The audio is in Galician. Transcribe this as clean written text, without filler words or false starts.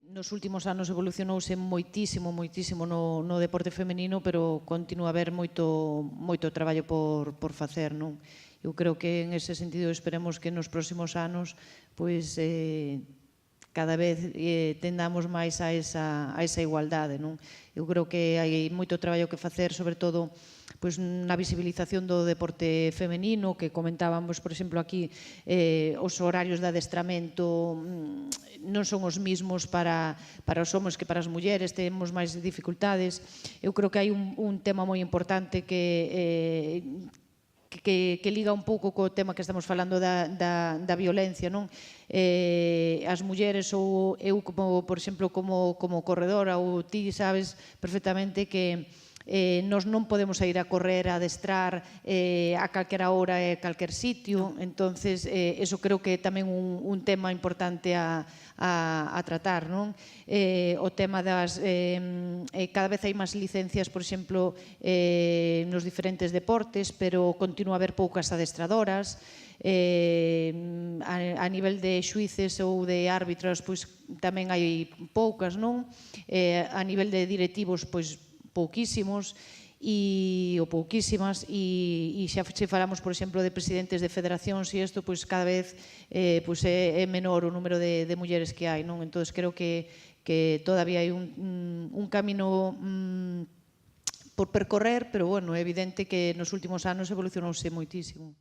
Nos últimos anos evolucionouse moitísimo, moitísimo no deporte femenino, pero continúa a haber moito traballo por facer, non? Eu creo que en ese sentido esperemos que nos próximos anos pois cada vez tendamos máis a esa igualdade, non? Eu creo que hai moito traballo que facer, sobre todo pois na visibilización do deporte femenino, que comentábamos, por exemplo, aquí os horarios de adestramento non son os mismos para os homens que para as mulleres, temos máis dificultades. Eu creo que hai un tema moi importante que liga un pouco co tema que estamos falando da violencia, non? As mulleres ou eu, por exemplo, como corredora, ou ti sabes perfectamente que nós non podemos ir a correr, a adestrar a calquera hora e a calquer sitio, entonces eso creo que é tamén un tema importante a tratar, non? O tema das cada vez hai máis licencias, por exemplo, nos diferentes deportes, pero continúa a haber poucas adestradoras. A nivel de xuíces ou de árbitros, pois tamén hai poucas, non? A nivel de directivos, pois pouquísimos ou pouquísimas, e xa se falamos, por exemplo, de presidentes de federacións e isto, pois cada vez é menor o número de mulleres que hai, non? Entón, creo que todavía hai un camino por percorrer, pero, bueno, é evidente que nos últimos anos evolucionouse moitísimo.